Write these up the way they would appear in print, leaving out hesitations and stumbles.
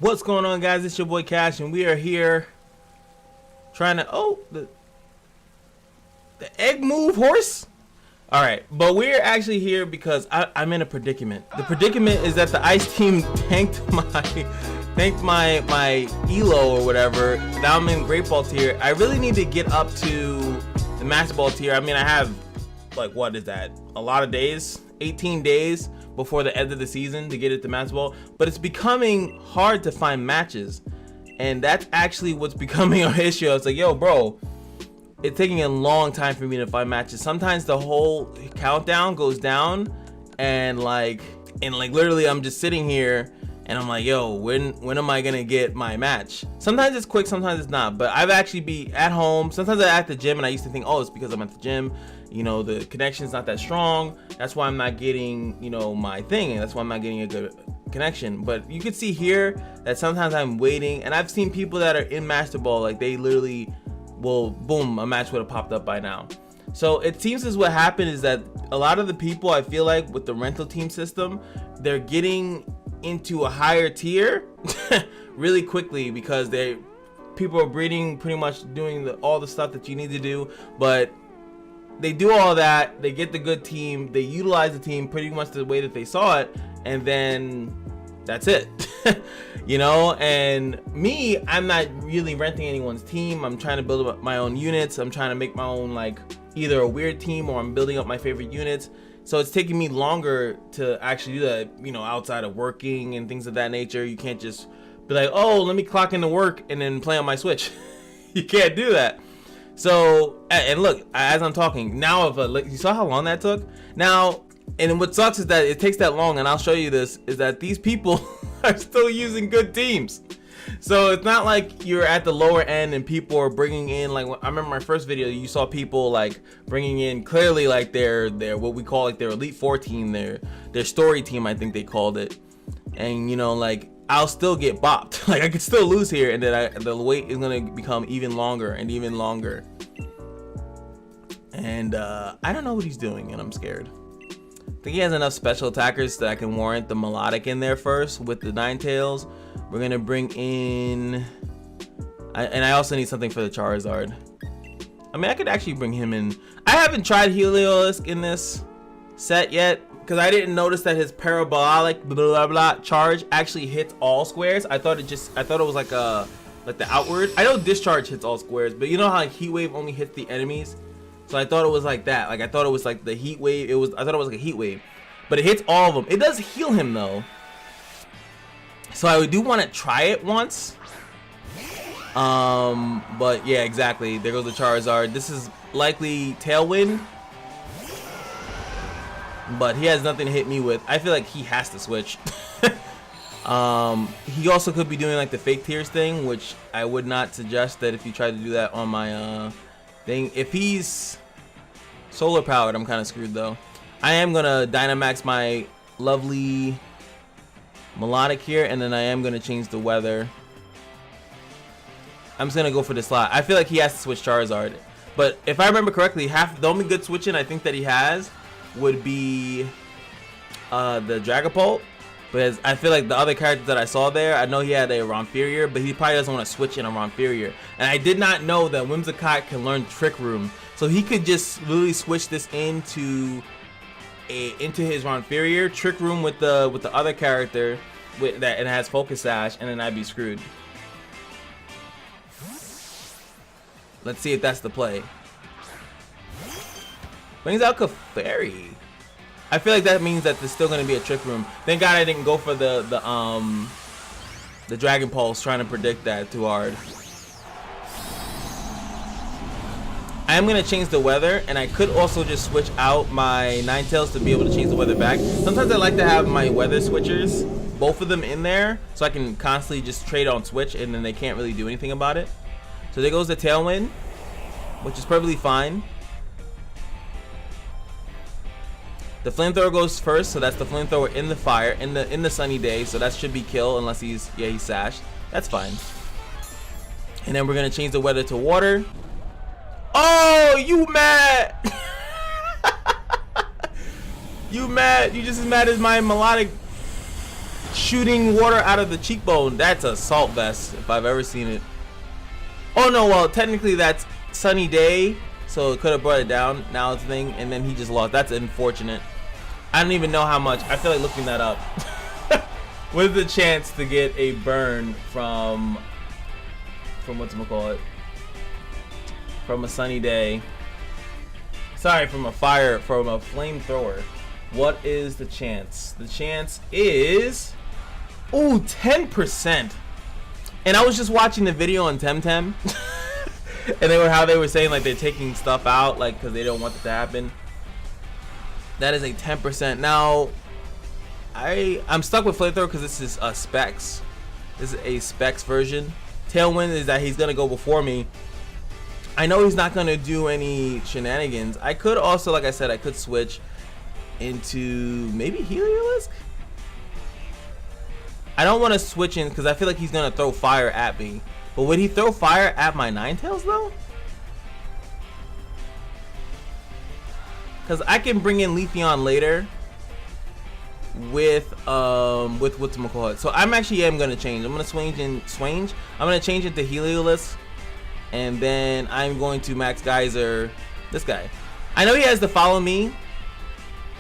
What's going on, guys? It's your boy Cash, and we are here trying to the egg move horse. All right, but we're actually here because I'm in a predicament. The predicament is that the ice team tanked my elo or whatever. Now I'm in great ball tier. I really need to get up to the master ball tier. I mean, I have like, what is that, a lot of days, 18 days before the end of the season to get it to master ball, but it's becoming hard to find matches, and that's actually what's becoming an issue. I was like, yo bro, it's taking a long time for me to find matches. Sometimes the whole countdown goes down, and literally I'm just sitting here and I'm like, yo, when am I gonna get my match? Sometimes it's quick, sometimes it's not, but I've actually be at home. Sometimes I'm at the gym and I used to think, oh, it's because I'm at the gym, you know, the connection's not that strong, that's why I'm not getting, you know, my thing, and that's why I'm not getting a good connection. But you can see here that sometimes I'm waiting, and I've seen people that are in master ball, like they literally will, boom, a match would have popped up by now. So it seems as what happened is that a lot of the people, I feel like with the rental team system, they're getting into a higher tier really quickly because people are breeding, pretty much doing all the stuff that you need to do, but they do all that, they get the good team, they utilize the team pretty much the way that they saw it, and then that's it. You know, and me, I'm not really renting anyone's team. I'm trying to build up my own units. I'm trying to make my own, like, either a weird team or I'm building up my favorite units. So it's taking me longer to actually do that, you know, outside of working and things of that nature. You can't just be like, oh, let me clock into work and then play on my Switch. You can't do that. So, and look, as I'm talking now, you saw how long that took? Now, and what sucks is that it takes that long, and I'll show you this, is that these people are still using good teams. So it's not like you're at the lower end and people are bringing in, like, I remember my first video, you saw people like bringing in clearly like their what we call like their Elite Four team, their story team, I think they called it. And you know, like, I'll still get bopped. Like, I could still lose here, and then the wait is gonna become even longer and even longer. And I don't know what he's doing, and I'm scared. I think he has enough special attackers that I can warrant the melodic in there first with the Ninetales. We're gonna bring in, and I also need something for the Charizard. I mean, I could actually bring him in. I haven't tried Heliolisk in this set yet because I didn't notice that his parabolic blah blah blah charge actually hits all squares. I thought it was like the outward. I know discharge hits all squares, but you know how like Heat Wave only hits the enemies. So I thought it was like that. Like, I thought it was like the Heat Wave. I thought it was like a Heat Wave, but it hits all of them. It does heal him though. So I do want to try it once. But yeah, exactly. There goes the Charizard. This is likely Tailwind, but he has nothing to hit me with. I feel like he has to switch. He also could be doing like the fake tears thing, which I would not suggest that if you try to do that on my thing. If he's solar powered, I'm kind of screwed though. I am gonna Dynamax my lovely melodic here, and then I am gonna change the weather. I'm just gonna go for the slot. I feel like he has to switch Charizard, but if I remember correctly, the only good switching I think that he has would be the Dragapult. Because I feel like the other characters that I saw there, I know he had a Ronfurier, but he probably doesn't want to switch in a Ronfurier. And I did not know that Whimsicott can learn Trick Room, so he could just literally switch this into his Ronfurier, Trick Room with the other character with that, and it has Focus Sash, and then I'd be screwed. Let's see if that's the play. Brings out Clefairy. I feel like that means that there's still going to be a Trick Room. Thank God I didn't go for the Dragon Pulse, trying to predict that too hard. I am going to change the weather, and I could also just switch out my Ninetales to be able to change the weather back. Sometimes I like to have my weather switchers, both of them in there, so I can constantly just trade on switch, and then they can't really do anything about it. So there goes the Tailwind, which is perfectly fine. The Flamethrower goes first, so that's the Flamethrower in the fire, in the sunny day, so that should be kill unless he's sashed. That's fine. And then we're gonna change the weather to water. Oh, you mad? You mad? You just as mad as my melodic shooting water out of the cheekbone. That's a salt vest if I've ever seen it. Oh no, well technically that's sunny day, so it could have brought it down. Now it's a thing, and then he just lost. That's unfortunate. I don't even know how much. I feel like looking that up. With the chance to get a burn from whatchamacallit, from a sunny day. Sorry, from a flamethrower. What is the chance? The chance is, ooh, 10%. And I was just watching the video on Temtem, and how they were saying like they're taking stuff out like because they don't want it to happen. That is a 10%. Now, I'm stuck with flamethrower because this is a specs. This is a specs version. Tailwind is that he's gonna go before me. I know he's not gonna do any shenanigans. I could also, like I said, I could switch into maybe Heliolisk. I don't want to switch in because I feel like he's gonna throw fire at me. But would he throw fire at my Ninetales though? Because I can bring in Leafeon later with whatchamacallit. So I'm gonna change. I'm gonna I'm gonna change it to Heliolisk, and then I'm going to Max Geyser this guy. I know he has to follow me,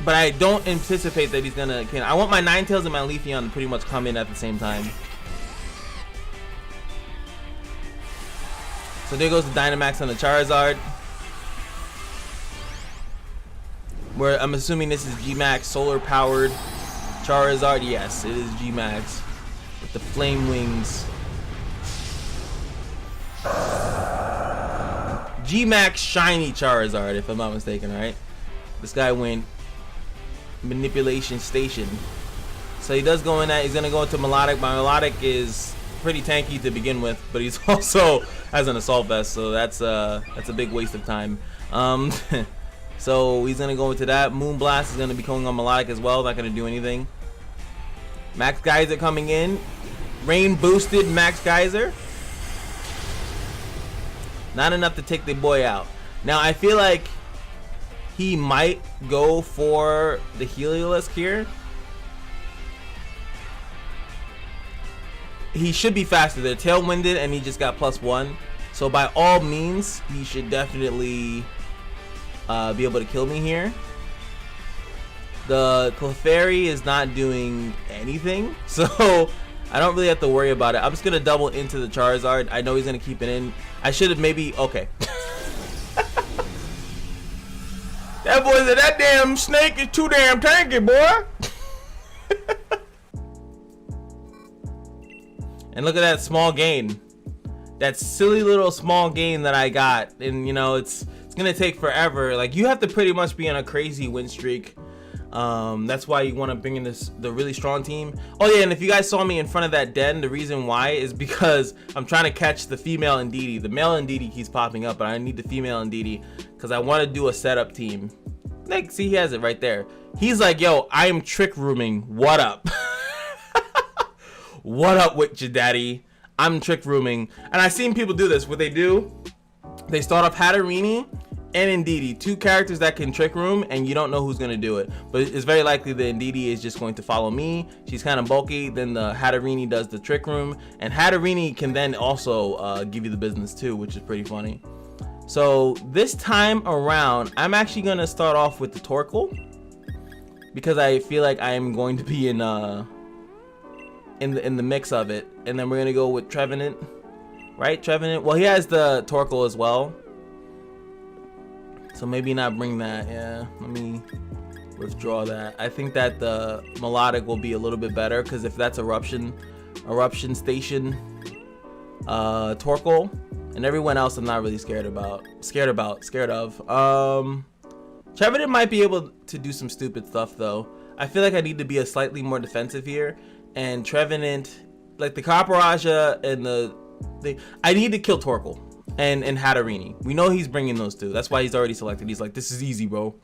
but I don't anticipate that he's gonna. I want my Ninetales and my Leafeon to pretty much come in at the same time. So there goes the Dynamax on the Charizard. Where I'm assuming this is G-Max solar powered Charizard. Yes, it is G-Max with the flame wings. G-Max shiny Charizard, if I'm not mistaken, right? This guy went manipulation station. So he does go in that. He's gonna go into Melodic. My Melodic is pretty tanky to begin with, but he's also has an assault vest, so that's a big waste of time. So he's gonna go into that. Moonblast is gonna be going on Melodic as well. Not gonna do anything. Max Geyser coming in. Rain boosted Max Geyser. Not enough to take the boy out. Now I feel like he might go for the Heliolisk here. He should be faster. They're tailwinded and he just got +1. So by all means, he should definitely be able to kill me here. The Clefairy is not doing anything, so I don't really have to worry about it. I'm just gonna double into the Charizard. I know he's gonna keep it in. I should have maybe, okay. That boy said that damn snake is too damn tanky, boy. And look at that small gain. That silly little small gain that I got. And you know, it's gonna take forever. Like, you have to pretty much be on a crazy win streak. That's why you want to bring in the really strong team. Oh yeah, and if you guys saw me in front of that den, the reason why is because I'm trying to catch the female Indeedee. The male Indeedee keeps popping up, but I need the female Indeedee because I want to do a setup team. Like, see, he has it right there. He's like, yo, I am trick rooming. What up? What up with you, daddy? I'm trick rooming. And I've seen people do this. What they do, they start off Hatterene and Indeedee, two characters that can trick room, and you don't know who's gonna do it. But it's very likely the Indeedee is just going to follow me. She's kind of bulky. Then the Hatterene does the trick room, and Hatterene can then also give you the business too, which is pretty funny. So this time around, I'm actually gonna start off with the Torkoal because I feel like I am going to be in the mix of it, and then we're gonna go with Trevenant, right? Trevenant. Well, he has the Torkoal as well. So maybe not bring that. Yeah, let me withdraw that. I think that the Melodic will be a little bit better because if that's Eruption Station, Torkoal, and everyone else I'm not really scared of. Trevenant might be able to do some stupid stuff though. I feel like I need to be a slightly more defensive here, and Trevenant, like the Caporaja and I need to kill Torkoal. And Hatterene. We know he's bringing those two. That's why he's already selected. He's like, this is easy, bro.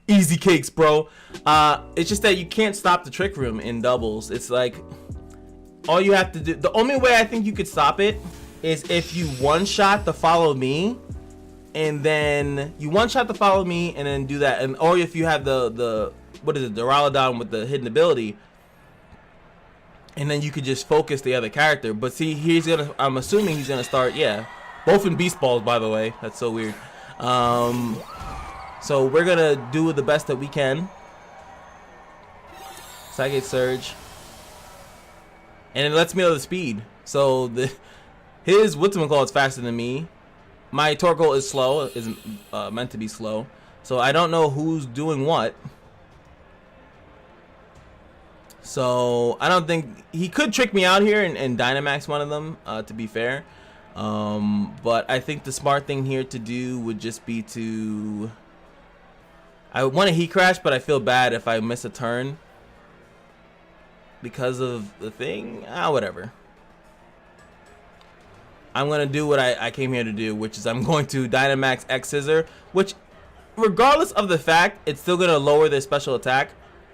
Easy cakes, bro. It's just that you can't stop the Trick Room in doubles. It's like, all you have to do, the only way I think you could stop it is if you one-shot the follow me, and then you one-shot the follow me, and then do that. And or if you have the what is it, the Duraludon with the hidden ability, and then you could just focus the other character. But see, I'm assuming he's gonna start, yeah, both in beast balls, by the way. That's so weird. So we're gonna do the best that we can. Psychic Surge, and it lets me know the speed. So his whatchamacallit is faster than me. My Torkoal is slow, is meant to be slow. So I don't know who's doing what. So I don't think he could trick me out here and Dynamax one of them, to be fair. But I think the smart thing here to do would just be to... I want to Heat Crash, but I feel bad if I miss a turn because of the thing. Whatever. I'm going to do what I came here to do, which is I'm going to Dynamax X Scissor, which regardless of the fact, it's still going to lower their special attack.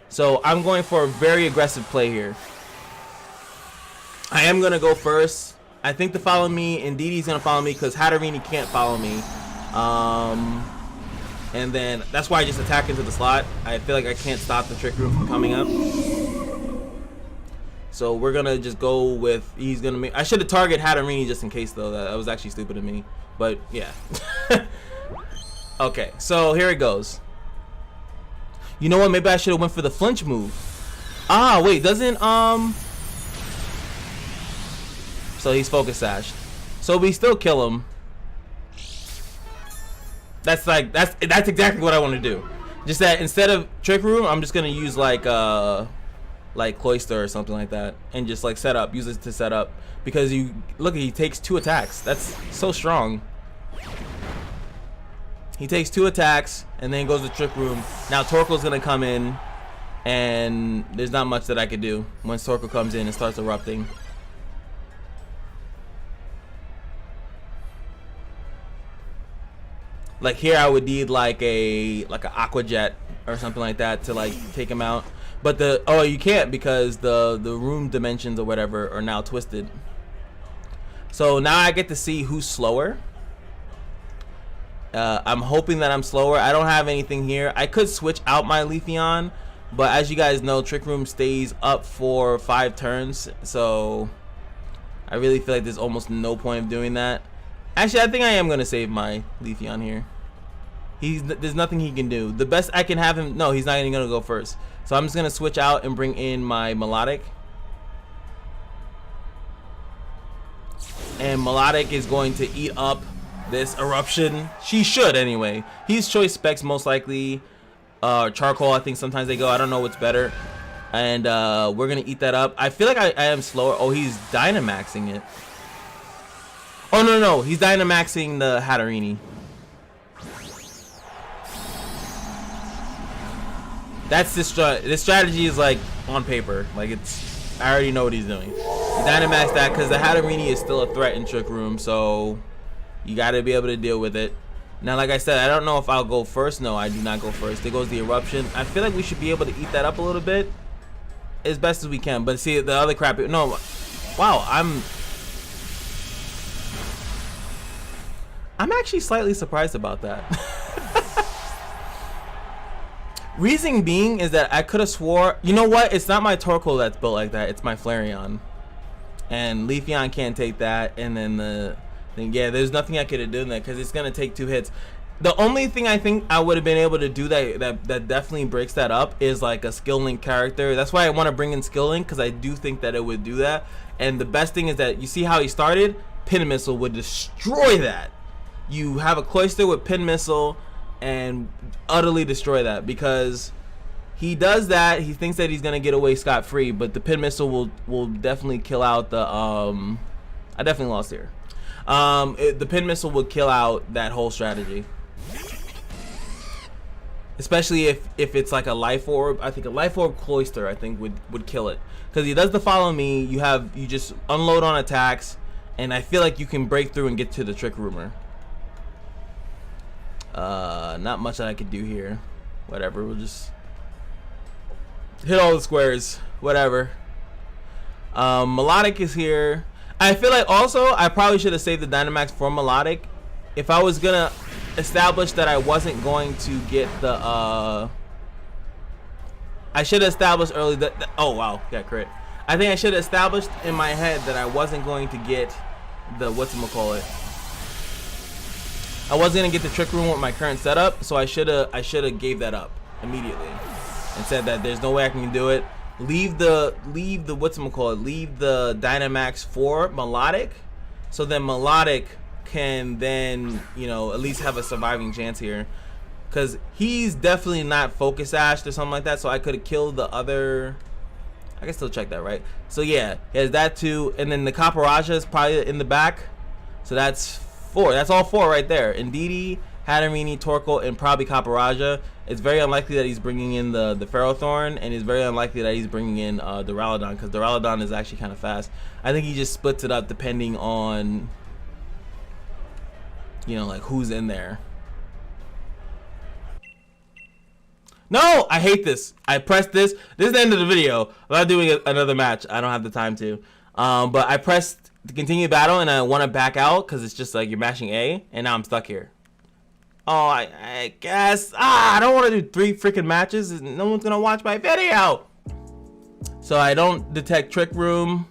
So I'm going for a very aggressive play here. I am going to go first. I think to follow me, Indeedee going to follow me because Hatterene can't follow me. And then that's why I just attack into the slot. I feel like I can't stop the Trick Room from coming up. So we're going to just go with, he's going to make, I should have targeted Hatterene just in case though. That was actually stupid of me. But yeah. Okay, so here it goes. You know what? Maybe I should have went for the flinch move. Wait, doesn't so he's focus sashed. So we still kill him. That's exactly what I want to do. Just that instead of Trick Room, I'm just gonna use like Cloyster or something like that, and just like set up. Use it to set up because you look. He takes 2 attacks. That's so strong. He takes 2 attacks and then goes to Trick Room. Now Torkoal's gonna come in, and there's not much that I could do once Torkoal comes in and starts erupting. Like here, I would need like an Aqua Jet or something like that to like take him out. But you can't because the room dimensions or whatever are now twisted. So now I get to see who's slower. I'm hoping that I'm slower. I don't have anything here. I could switch out my Leafeon, but as you guys know, Trick Room stays up for 5 turns. So I really feel like there's almost no point of doing that. Actually, I think I am gonna save my Leafeon here. There's nothing he can do. The best I can have him. No, he's not even gonna go first. So I'm just gonna switch out and bring in my Melodic. And Melodic is going to eat up this eruption. She should anyway. He's choice specs most likely. Charcoal, I think sometimes they go. I don't know what's better. And we're gonna eat that up. I feel like I am slower. Oh, he's Dynamaxing it. Oh no, he's Dynamaxing the Hatterene. That's this strategy is like on paper. Like I already know what he's doing. He Dynamax that because the Hatterene is still a threat in Trick Room, so you got to be able to deal with it. Now, like I said, I don't know if I'll go first. No, I do not go first. There goes the eruption. I feel like we should be able to eat that up a little bit as best as we can. But see, the other crap. No, wow, I'm actually slightly surprised about that. Reason being is that I could have swore, you know what? It's not my Torkoal that's built like that. It's my Flareon. And Leafeon can't take that. And then yeah, there's nothing I could have done that because it's going to take 2 hits. The only thing I think I would have been able to do that definitely breaks that up is like a Skill Link character. That's why I want to bring in Skill Link because I do think that it would do that. And the best thing is that you see how he started? Pin Missile would destroy that. You have a Cloyster with Pin Missile and utterly destroy that because he does that. He thinks that he's gonna get away scot-free, but the Pin Missile will definitely kill out the I definitely lost here. The Pin Missile would kill out that whole strategy, especially if it's like a Life Orb. I think a Life Orb Cloyster I think would kill it because he does the follow me. You just unload on attacks, and I feel like you can break through and get to the Trick Roomer. Not much that I could do here. Whatever, we'll just hit all the squares. Whatever. Melodic is here. I feel like also I probably should have saved the Dynamax for Melodic. If I was gonna establish that I wasn't going to get the I should have established early that oh wow, yeah, crit. I think I should have established in my head that I wasn't going to get the whatchamacallit. I wasn't gonna get the trick room with my current setup, so I should have gave that up immediately and said that there's no way I can do it. Leave the whatchamacallit, leave the Dynamax for Melodic, so then Melodic can then, you know, at least have a surviving chance here, because he's definitely not focus ashed or something like that. So I could have killed the other. I can still check that, right? So yeah, he has that too, and then the Caparaja is probably in the back, so that's 4. That's all 4 right there. Indeedee, Hatterene, Torkoal, and probably Caparaja. It's very unlikely that he's bringing in the Ferrothorn, and it's very unlikely that he's bringing in Duraludon, because Duraludon is actually kind of fast. I think he just splits it up depending on, you know, like who's in there. No, I hate this. I pressed this. This is the end of the video. I'm not doing another match. I don't have the time to. But I pressed to continue battle, and I want to back out because it's just like you're mashing A, and now I'm stuck here. Oh, I guess. I don't want to do 3 freaking matches. No one's gonna watch my video. So I don't detect Trick Room.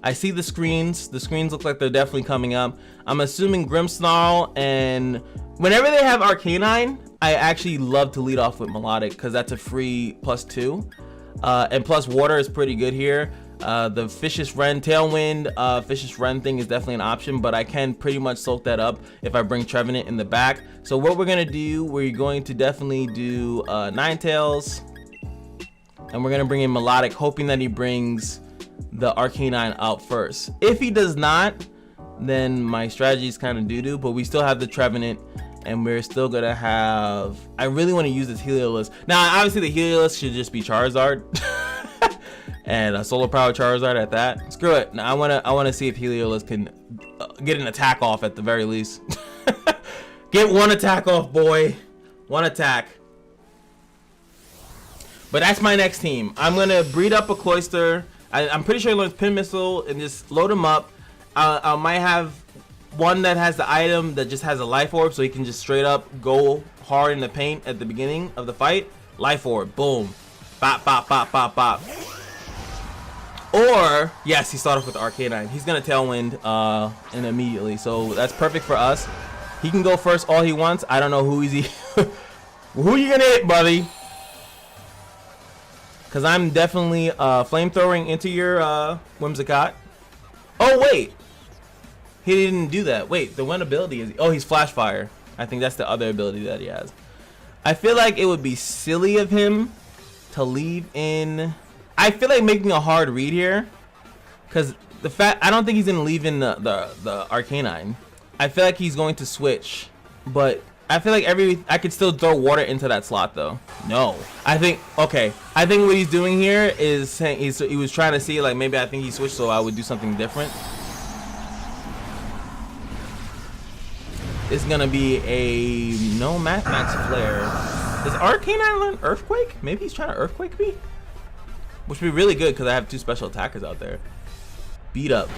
I see the screens. The screens look like they're definitely coming up. I'm assuming Grimmsnarl, and whenever they have Arcanine, I actually love to lead off with Melodic because that's a free +2. And plus water is pretty good here. The Vicious Wren, Tailwind, Vicious Wren thing is definitely an option, but I can pretty much soak that up if I bring Trevenant in the back. So what we're gonna do, we're going to definitely do Ninetales, and we're gonna bring in Melodic, hoping that he brings the Arcanine out first. If he does not, then my strategy is kind of doo-doo, but we still have the Trevenant, and we're still gonna have, I really want to use this Heliolisk. Now obviously the Heliolisk should just be Charizard and a solar power Charizard at that. Screw it. Now I wanna see if Heliolisk can get an attack off at the very least. Get one attack off, boy. One attack. But that's my next team. I'm gonna breed up a Cloyster. I'm pretty sure he learns Pin Missile and just load him up. I might have one that has the item that just has a Life Orb, so he can just straight up go hard in the paint at the beginning of the fight. Life Orb, boom, bop, bop, bop, bop, bop. Or yes, he started off with Arcanine. He's gonna Tailwind and immediately, so that's perfect for us. He can go first all he wants. I don't know who he's who you gonna hit, buddy? Because I'm definitely flamethrowing into your Whimsicott. Oh wait, he didn't do that. Wait, the one ability is, oh, he's Flash Fire. I think that's the other ability that he has. I feel like it would be silly of him to leave in. I feel like making a hard read here, because the fact, I don't think he's gonna leave in the Arcanine. I feel like he's going to switch, but I feel like I could still throw water into that slot though. No, I think, okay, I think what he's doing here is saying he was trying to see, like, maybe I think he switched so I would do something different. It's gonna be a no Max Flare. Does Arcanine learn Earthquake? Maybe he's trying to Earthquake me, which would be really good because I have 2 special attackers out there. Beat up.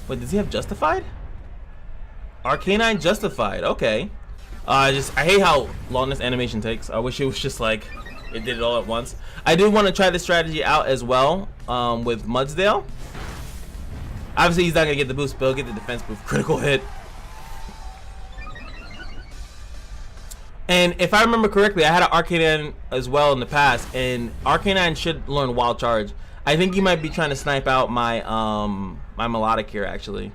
Wait, does he have Justified? Arcanine Justified. Okay. I hate how long this animation takes. I wish it was just like it did it all at once. I do want to try this strategy out as well with Mudsdale. Obviously he's not gonna get the boost, but he'll get the defense boost. Critical hit. And if I remember correctly, I had an Arcanine as well in the past, and Arcanine should learn Wild Charge. I think he might be trying to snipe out my my Melodic here actually,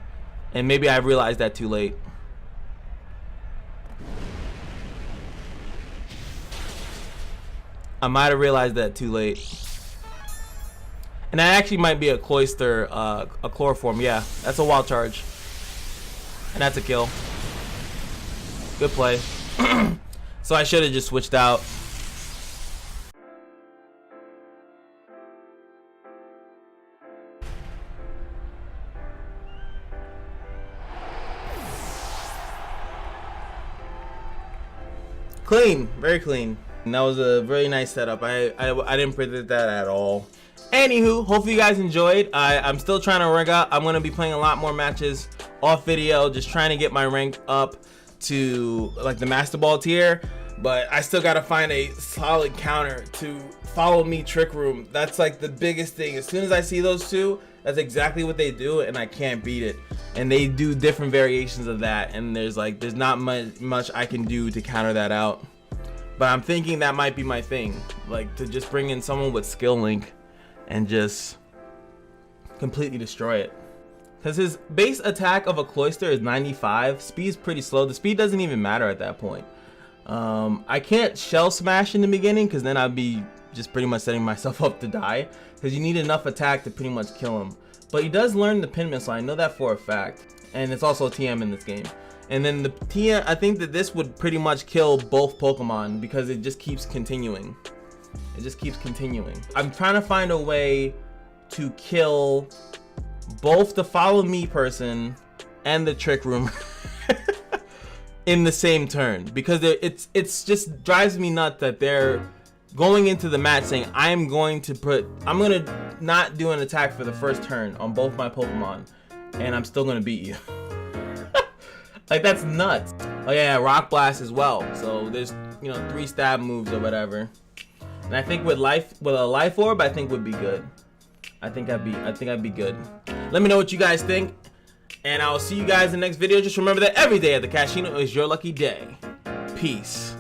and maybe I realized that too late. I might have realized that too late. And that actually might be a Cloyster, a Chloroform. Yeah, that's a Wild Charge. And that's a kill. Good play. So I should have just switched out. Clean, very clean. And that was a very nice setup. I didn't predict that at all. Anywho, hopefully you guys enjoyed. I'm still trying to rank up. I'm gonna be playing a lot more matches off video, just trying to get my rank up to like the Master Ball tier. But I still gotta find a solid counter to follow me Trick Room. That's like the biggest thing. As soon as I see those two, that's exactly what they do, and I can't beat it. And they do different variations of that, and there's not much I can do to counter that out. But I'm thinking that might be my thing, like to just bring in someone with skill link and just completely destroy it. Because his base attack of a Cloyster is 95, speed's pretty slow. The speed doesn't even matter at that point. I can't shell smash in the beginning because then I'd be just pretty much setting myself up to die, because you need enough attack to pretty much kill him. But he does learn the pin missile, I know that for a fact, and it's also a TM in this game. And then the TM, I think that this would pretty much kill both Pokemon because it just keeps continuing. It just keeps continuing. I'm trying to find a way to kill both the follow me person and the Trick Room in the same turn, because it's just drives me nuts that they're going into the match saying I'm gonna not do an attack for the first turn on both my Pokemon and I'm still gonna beat you. Like, that's nuts. Oh yeah, Rock Blast as well. So there's 3 stab moves or whatever. And I think with a Life Orb, I think would be good. I think I'd be good. Let me know what you guys think, and I'll see you guys in the next video. Just remember that every day at the casino is your lucky day. Peace.